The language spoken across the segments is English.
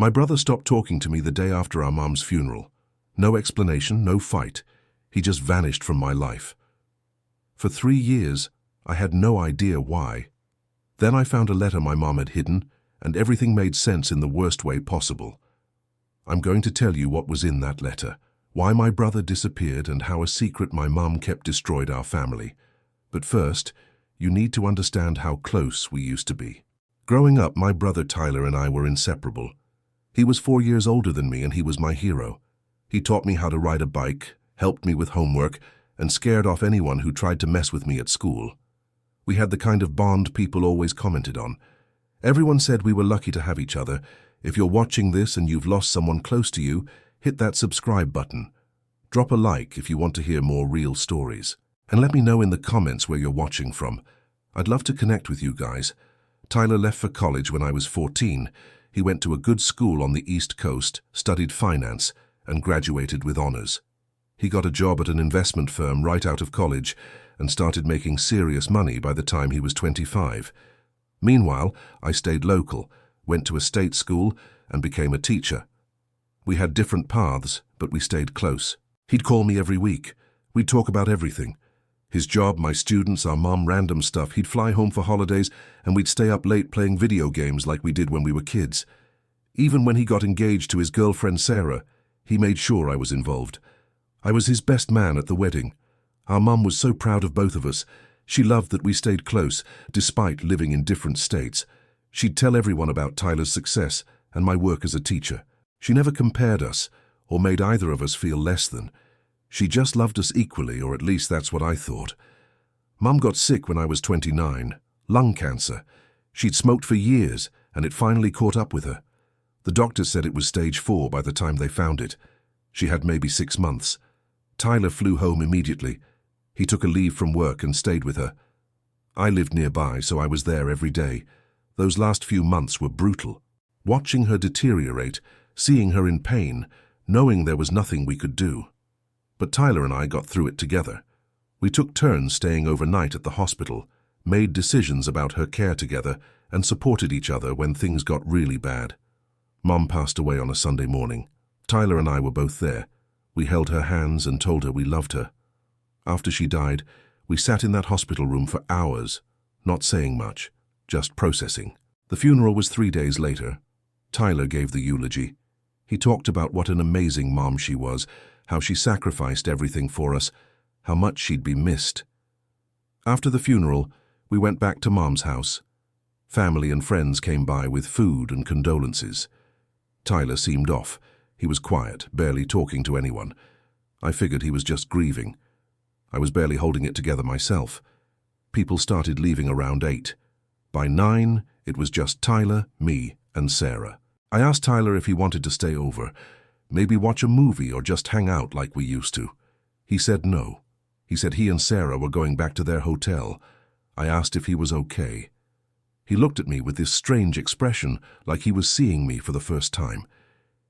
My brother stopped talking to me the day after our mom's funeral. No explanation, no fight. He just vanished from my life. For 3 years, I had no idea why. Then I found a letter my mom had hidden, and everything made sense in the worst way possible. I'm going to tell you what was in that letter, why my brother disappeared, and how a secret my mom kept destroyed our family. But first, you need to understand how close we used to be. Growing up, my brother Tyler and I were inseparable. He was 4 years older than me, and he was my hero. He taught me how to ride a bike, helped me with homework, and scared off anyone who tried to mess with me at school. We had the kind of bond people always commented on. Everyone said we were lucky to have each other. If you're watching this and you've lost someone close to you, hit that subscribe button. Drop a like if you want to hear more real stories. And let me know in the comments where you're watching from. I'd love to connect with you guys. Tyler left for college when I was 14. He went to a good school on the East Coast, studied finance, and graduated with honors. He got a job at an investment firm right out of college and started making serious money by the time he was 25. Meanwhile, I stayed local, went to a state school, and became a teacher. We had different paths, but we stayed close. He'd call me every week. We'd talk about everything. His job, my students, our mom, random stuff. He'd fly home for holidays, and we'd stay up late playing video games like we did when we were kids. Even when he got engaged to his girlfriend Sarah, he made sure I was involved. I was his best man at the wedding. Our mom was so proud of both of us. She loved that we stayed close, despite living in different states. She'd tell everyone about Tyler's success and my work as a teacher. She never compared us, or made either of us feel less than. She just loved us equally, or at least that's what I thought. Mum got sick when I was 29, lung cancer. She'd smoked for years, and it finally caught up with her. The doctor said it was stage 4 by the time they found it. She had maybe 6 months. Tyler flew home immediately. He took a leave from work and stayed with her. I lived nearby, so I was there every day. Those last few months were brutal. Watching her deteriorate, seeing her in pain, knowing there was nothing we could do. But Tyler and I got through it together. We took turns staying overnight at the hospital, made decisions about her care together, and supported each other when things got really bad. Mom passed away on a Sunday morning. Tyler and I were both there. We held her hands and told her we loved her. After she died, we sat in that hospital room for hours, not saying much, just processing. The funeral was 3 days later. Tyler gave the eulogy. He talked about what an amazing mom she was, how she sacrificed everything for us, how much she'd be missed. After the funeral, we went back to Mom's house. Family and friends came by with food and condolences. Tyler seemed off. He was quiet, barely talking to anyone. I figured he was just grieving. I was barely holding it together myself. People started leaving around 8. By 9, it was just Tyler, me, and Sarah. I asked Tyler if he wanted to stay over, maybe watch a movie or just hang out like we used to. He said no. He said he and Sarah were going back to their hotel. I asked if he was okay. He looked at me with this strange expression, like he was seeing me for the first time.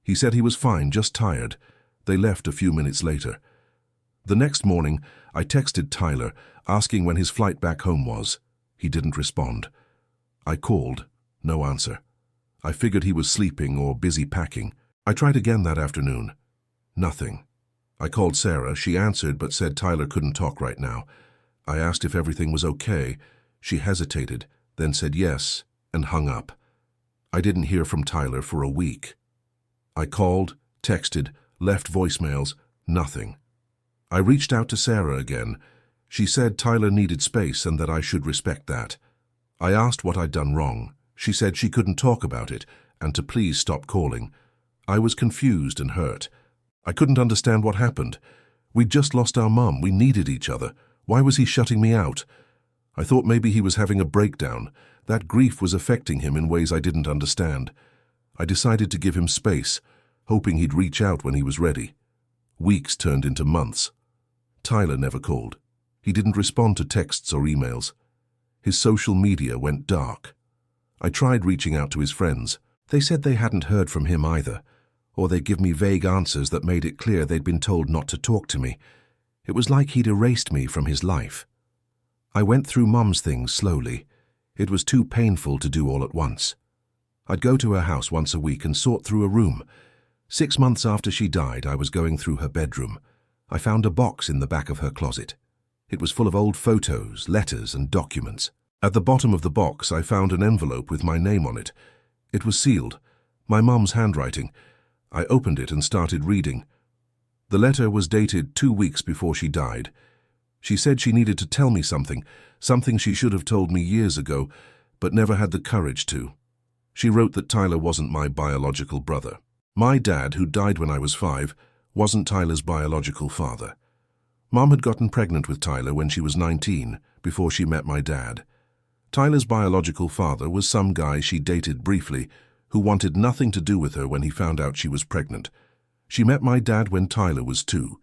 He said he was fine, just tired. They left a few minutes later. The next morning, I texted Tyler, asking when his flight back home was. He didn't respond. I called. No answer. I figured he was sleeping or busy packing. I tried again that afternoon. Nothing. I called Sarah. She answered but said Tyler couldn't talk right now. I asked if everything was okay. She hesitated, then said yes, and hung up. I didn't hear from Tyler for a week. I called, texted, left voicemails, nothing. I reached out to Sarah again. She said Tyler needed space and that I should respect that. I asked what I'd done wrong. She said she couldn't talk about it and to please stop calling. I was confused and hurt. I couldn't understand what happened. We'd just lost our mum. We needed each other. Why was he shutting me out? I thought maybe he was having a breakdown. That grief was affecting him in ways I didn't understand. I decided to give him space, hoping he'd reach out when he was ready. Weeks turned into months. Tyler never called. He didn't respond to texts or emails. His social media went dark. I tried reaching out to his friends. They said they hadn't heard from him either, or they'd give me vague answers that made it clear they'd been told not to talk to me. It was like he'd erased me from his life. I went through Mum's things slowly. It was too painful to do all at once. I'd go to her house once a week and sort through a room. 6 months after she died, I was going through her bedroom. I found a box in the back of her closet. It was full of old photos, letters, and documents. At the bottom of the box, I found an envelope with my name on it. It was sealed, my mum's handwriting. I opened it and started reading. The letter was dated 2 weeks before she died. She said she needed to tell me something she should have told me years ago, but never had the courage to. She wrote that Tyler wasn't my biological brother. My dad, who died when I was 5, wasn't Tyler's biological father. Mom had gotten pregnant with Tyler when she was 19, before she met my dad. Tyler's biological father was some guy she dated briefly, who wanted nothing to do with her when he found out she was pregnant. She met my dad when Tyler was 2.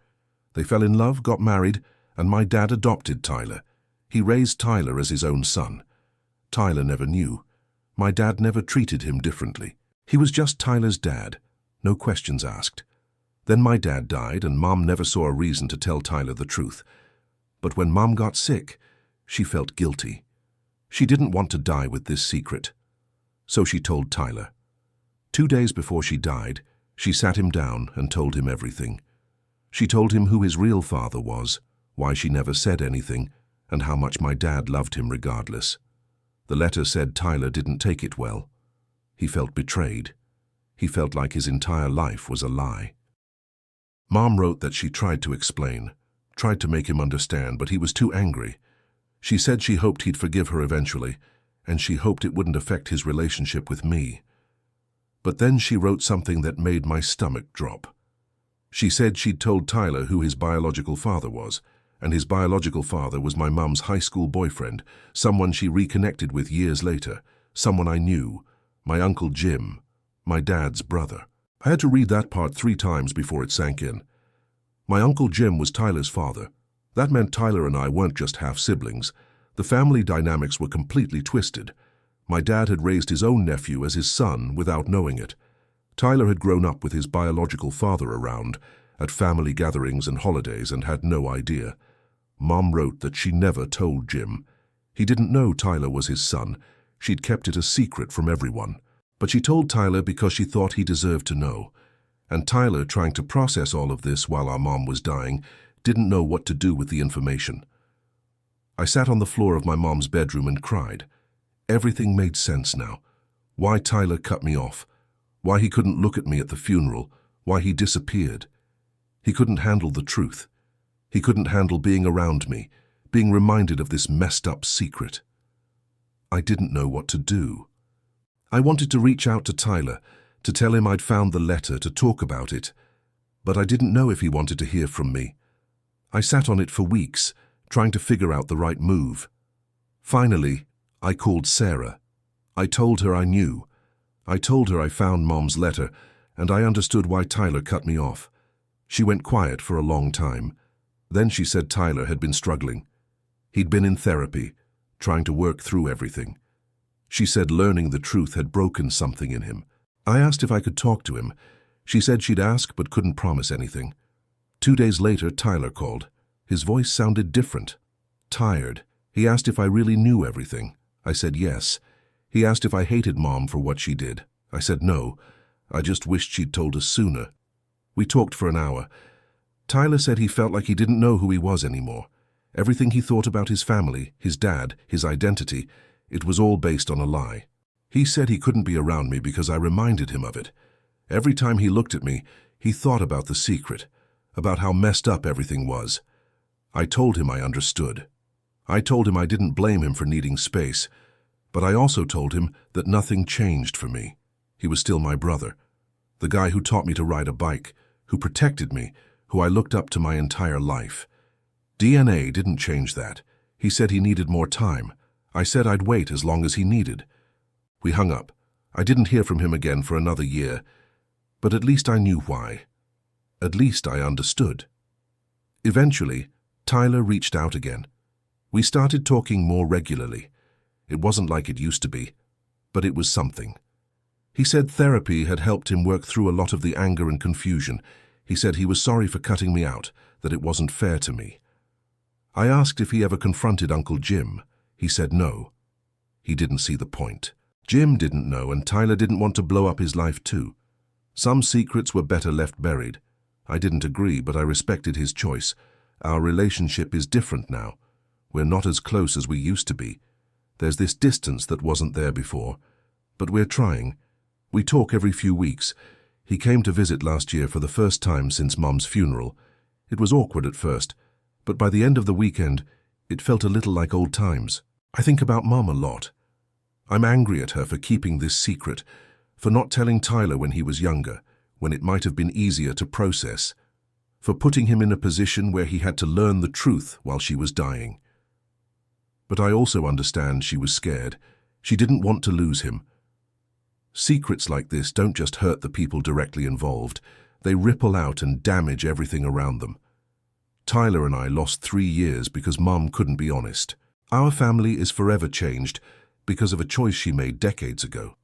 They fell in love, got married, and my dad adopted Tyler. He raised Tyler as his own son. Tyler never knew. My dad never treated him differently. He was just Tyler's dad, no questions asked. Then my dad died, and Mom never saw a reason to tell Tyler the truth. But when Mom got sick, she felt guilty. She didn't want to die with this secret. So she told Tyler. 2 days before she died, she sat him down and told him everything. She told him who his real father was, why she never said anything, and how much my dad loved him regardless. The letter said Tyler didn't take it well. He felt betrayed. He felt like his entire life was a lie. Mom wrote that she tried to explain, tried to make him understand, but he was too angry. She said she hoped he'd forgive her eventually, and she hoped it wouldn't affect his relationship with me. But then she wrote something that made my stomach drop. She said she'd told Tyler who his biological father was, and his biological father was my mum's high school boyfriend, someone she reconnected with years later, someone I knew, my Uncle Jim, my dad's brother. I had to read that part 3 times before it sank in. My Uncle Jim was Tyler's father. That meant Tyler and I weren't just half-siblings. The family dynamics were completely twisted. My dad had raised his own nephew as his son without knowing it. Tyler had grown up with his biological father around, at family gatherings and holidays, and had no idea. Mom wrote that she never told Jim. He didn't know Tyler was his son. She'd kept it a secret from everyone. But she told Tyler because she thought he deserved to know. And Tyler, trying to process all of this while our mom was dying, didn't know what to do with the information. I sat on the floor of my mom's bedroom and cried. Everything made sense now. Why Tyler cut me off. Why he couldn't look at me at the funeral. Why he disappeared. He couldn't handle the truth. He couldn't handle being around me, being reminded of this messed up secret. I didn't know what to do. I wanted to reach out to Tyler, to tell him I'd found the letter, to talk about it, but I didn't know if he wanted to hear from me. I sat on it for weeks, trying to figure out the right move. Finally, I called Sarah. I told her I knew. I told her I found Mom's letter, and I understood why Tyler cut me off. She went quiet for a long time. Then she said Tyler had been struggling. He'd been in therapy, trying to work through everything. She said learning the truth had broken something in him. I asked if I could talk to him. She said she'd ask but couldn't promise anything. 2 days later, Tyler called. His voice sounded different. Tired. He asked if I really knew everything. I said yes. He asked if I hated Mom for what she did. I said no. I just wished she'd told us sooner. We talked for an hour. Tyler said he felt like he didn't know who he was anymore. Everything he thought about his family, his dad, his identity, it was all based on a lie. He said he couldn't be around me because I reminded him of it. Every time he looked at me, he thought about the secret, about how messed up everything was. I told him I understood. I told him I didn't blame him for needing space, but I also told him that nothing changed for me. He was still my brother, the guy who taught me to ride a bike, who protected me, who I looked up to my entire life. DNA didn't change that. He said he needed more time. I said I'd wait as long as he needed. We hung up. I didn't hear from him again for another year, but at least I knew why. At least I understood. Eventually, Tyler reached out again. We started talking more regularly. It wasn't like it used to be, but it was something. He said therapy had helped him work through a lot of the anger and confusion. He said he was sorry for cutting me out, that it wasn't fair to me. I asked if he ever confronted Uncle Jim. He said no. He didn't see the point. Jim didn't know, and Tyler didn't want to blow up his life too. Some secrets were better left buried. I didn't agree, but I respected his choice. Our relationship is different now. We're not as close as we used to be. There's this distance that wasn't there before. But we're trying. We talk every few weeks. He came to visit last year for the first time since Mum's funeral. It was awkward at first, but by the end of the weekend, it felt a little like old times. I think about Mum a lot. I'm angry at her for keeping this secret, for not telling Tyler when he was younger, when it might have been easier to process, for putting him in a position where he had to learn the truth while she was dying. But I also understand she was scared. She didn't want to lose him. Secrets like this don't just hurt the people directly involved. They ripple out and damage everything around them. Tyler and I lost 3 years because Mum couldn't be honest. Our family is forever changed because of a choice she made decades ago.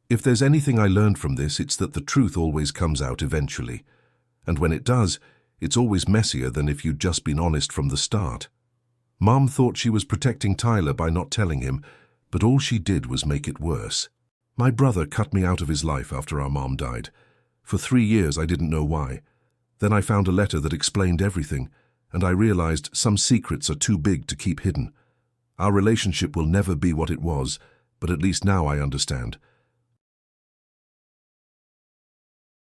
If there's anything I learned from this, it's that the truth always comes out eventually. And when it does, it's always messier than if you'd just been honest from the start. Mum thought she was protecting Tyler by not telling him, but all she did was make it worse. My brother cut me out of his life after our mom died. For 3 years I didn't know why. Then I found a letter that explained everything, and I realized some secrets are too big to keep hidden. Our relationship will never be what it was, but at least now I understand.